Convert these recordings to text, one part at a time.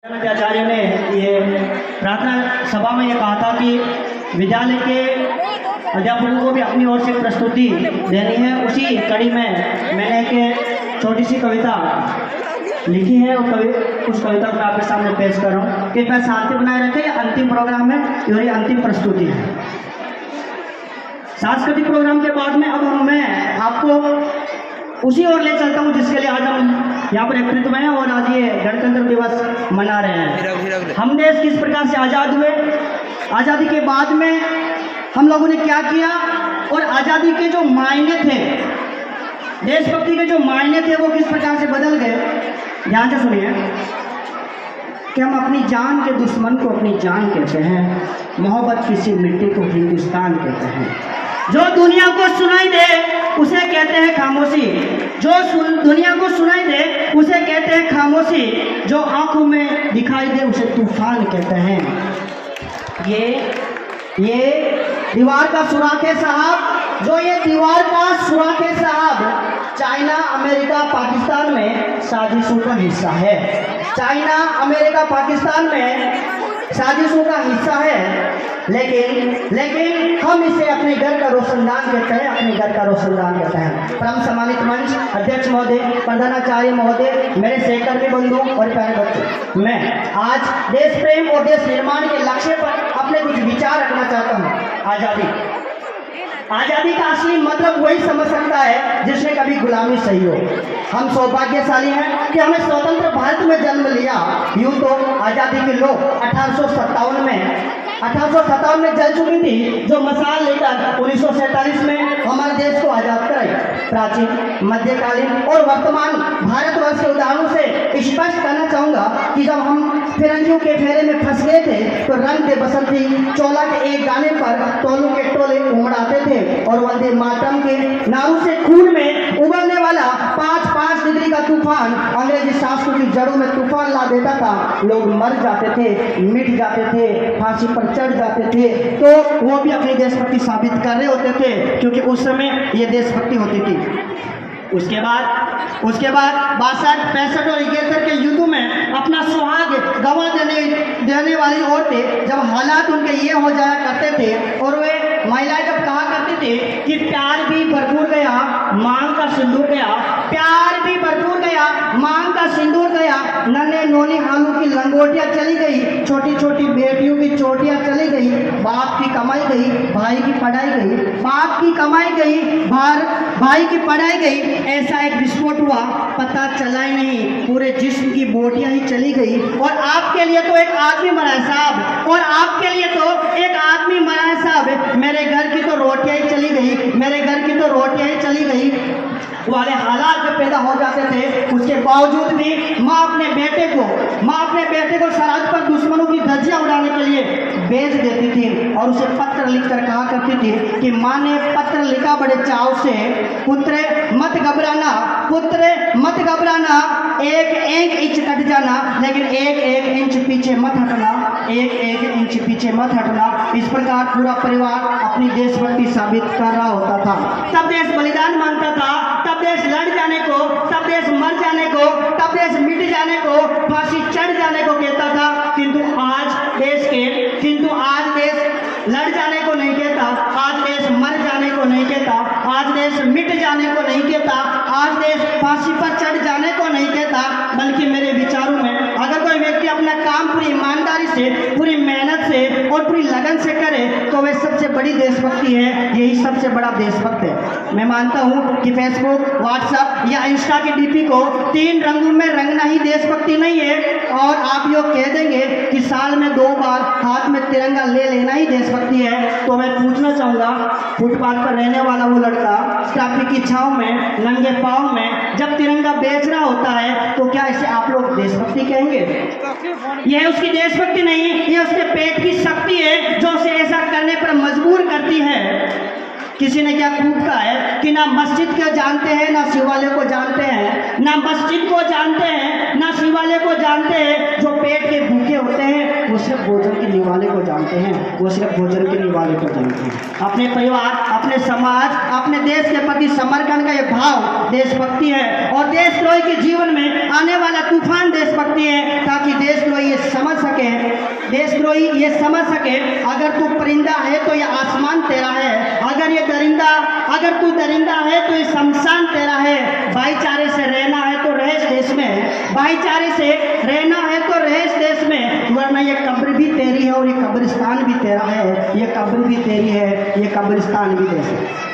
आचार्य ने ये प्रार्थना सभा में ये कहा था कि विद्यालय के अध्यापकों को भी अपनी ओर से प्रस्तुति देनी है। उसी कड़ी में मैंने एक छोटी सी कविता लिखी है और उस कविता को मैं आपके सामने पेश कर रहा हूँ। कृपया शांति बनाए रखें। ये अंतिम प्रोग्राम है और ये अंतिम प्रस्तुति है। सांस्कृतिक प्रोग्राम के बाद में अब मैं आपको उसी ओर ले चलता हूँ जिसके लिए आज हम यहाँ पर एकत्रित हुए हैं और आज ये गणतंत्र दिवस मना रहे हैं। हम देश किस प्रकार से आज़ाद हुए, आज़ादी के बाद में हम लोगों ने क्या किया और आज़ादी के जो मायने थे, देशभक्ति के जो मायने थे वो किस प्रकार से बदल गए। ध्यान से सुनिए कि हम अपनी जान के दुश्मन को अपनी जान कहते हैं, मोहब्बत किसी मिट्टी को हिंदुस्तान कहते हैं। जो दुनिया को सुनाई दे उसे कहते हैं खामोशी, जो दुनिया को सुनाई दे उसे कहते हैं खामोशी, जो आंखों में दिखाई दे उसे तूफान कहते हैं। ये दीवार का सुराख है साहब, जो ये दीवार का सुराख है साहब, चाइना अमेरिका पाकिस्तान में साजिशों का हिस्सा है। चाइना अमेरिका पाकिस्तान में साजिशों का हिस्सा है, लेकिन हम इसे अपने घर का रोशनदान कहते हैं, अपने घर का रोशनदान कहते हैं। परम सम्मानित मंच, अध्यक्ष महोदय, प्रधानाचार्य महोदय, मेरे सहकर्मी बंधु और प्यारे बच्चों, मैं आज देश प्रेम और देश निर्माण के लक्ष्य पर अपने कुछ विचार रखना चाहता हूँ। आज़ादी का असली मतलब वही समझ सकता है जिसने कभी गुलामी सही हो। हम सौभाग्यशाली हैं कि हमें स्वतंत्र भारत में जन्म लिया। यूँ तो आज़ादी की लौ 1857 में जल चुकी थी, जो मसाल लेकर 1947 में हमारे देश को आज़ाद कराई। प्राचीन, मध्यकालीन और वर्तमान भारतवर्ष के उदाहरणों से स्पष्ट करना चाहूँगा कि जब हम फिरंगियों के फेरे में फंस गए थे तो रंग दे बसंती चोला के एक गाने पर टोलों के टोले उमड़ाते थे और वंदे मातरम के नारों से खून में उबलने वाला 5-5 डिग्री का तूफान अंग्रेजी शासकों की जड़ों में तूफान ला देता था। लोग मर जाते थे, मिट जाते थे, फांसी पर चढ़ जाते थे, तो वो भी अपनी देशभक्ति साबित कर रहे होते थे, क्योंकि उस समय ये देशभक्ति होती थी। उसके बाद 62, 65 और 71 के युद्ध में अपना सुहाग गंवा देने वाली औरतें जब हालात उनके ये हो जाया करते थे और वे महिलाएं जब कहा करती थी कि प्यार भी भरपूर गया, मांग का सिंदूर गया, प्यार भी भरपूर गया, मांग का सिंदूर गया, नन्हे नोनी हालू की लंगोटियां चली गई, छोटी छोटी बेटियों की चोटियां चली गई, बाप की कमाई गई, भाई की पढ़ाई गई, बाप की कमाई गई, भाई की पढ़ाई गई, ऐसा एक विस्फोट हुआ, पता चला ही नहीं, पूरे जिस्म की बोटियां ही चली गई। और आपके लिए तो एक आदमी मरा है साहब, और आपके लिए तो एक आदमी मरा है साहब। मेरे घर की तो रोटियां ही चली गई, मेरे घर की तो रोटियां ही चली गई वाले हालात जो पैदा हो जाते थे। उसके बावजूद भी माँ अपने बेटे को सरहद पर दुश्मनों की धज्जियां उड़ाने के लिए भेज देती थी और उसे पत्र लिखकर कहा करती थी कि माँ ने पत्र लिखा बड़े चाव से, पुत्रे मत घबराना, एक इंच कट जाना, लेकिन एक इंच पीछे मत हटना, एक इंच पीछे मत हटना। इस प्रकार पूरा परिवार अपनी देशभक्ति साबित कर रहा होता था। तब देश बलिदान मांगता था, तब देश लड़ जाने को, तब देश मर जाने को, तब देश मिट जाने को, फांसी चढ़ जाने को कहता था। किंतु आज देश लड़ जाने को नहीं कहता, आज देश मर जाने को नहीं कहता, आज देश मिट जाने को नहीं कहता, आज देश फांसी पर चढ़ जाने को नहीं कहता, बल्कि मेरे विचारों में अगर कोई व्यक्ति अपना काम पूरी ईमानदारी से, पूरी मेहनत से और पूरी लगन से करे तो वह सबसे बड़ी देशभक्ति है। यही सबसे बड़ा देशभक्त है। मैं मानता हूँ कि फेसबुक, व्हाट्सएप या इंस्टा की डीपी को 3 रंगों में रंगना ही देशभक्ति नहीं है। और आप यो कह देंगे कि साल में 2 बार हाथ में तिरंगा ले लेना ही देशभक्ति है, तो मैं पूछना चाहूँगा, फुटपाथ पर रहने वाला वो लड़का ट्रैफिक की छांव में नंगे पाँव में जब तिरंगा बेच रहा होता है तो क्या इसे आप लोग देशभक्ति कहेंगे? यह उसकी देशभक्ति नहीं, यह उसके पेट की शक्ति है जो उसे ऐसा करने पर मजबूर करती है। किसी ने क्या खूब कहा है कि ना मस्जिद को जानते हैं, ना शिवालय को जानते हैं, ना मस्जिद को जानते हैं, ना शिवालय को जानते हैं। जो पेट के भूखे होते हैं वो सिर्फ भोजन के निवाले को जानते हैं, वो सिर्फ भोजन के निवाले को जानते हैं। अपने परिवार, अपने समाज, अपने देश के प्रति समर्पण का ये भाव देशभक्ति है। और देशद्रोही के जीवन में आने वाला तूफान देशभक्ति है, ताकि देशद्रोही ये समझ सके, देशद्रोही ये समझ सके, अगर तू परिंदा है तो ये आसमान तेरा है, अगर तू दरिंदा है तो ये शमशान तेरा है। भाईचारे से रहना है तो रहे इस देश में, भाईचारे से रहना है तो रहे इस देश में, वरना ये कब्र भी तेरी है और ये कब्रिस्तान भी तेरा है। ये कब्र भी तेरी है, ये कब्रिस्तान भी तेरा है।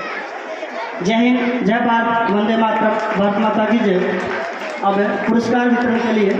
जय हिंद, जय भारत, वंदे मातरम, भारत माता की जय। अब पुरस्कार वितरण के लिए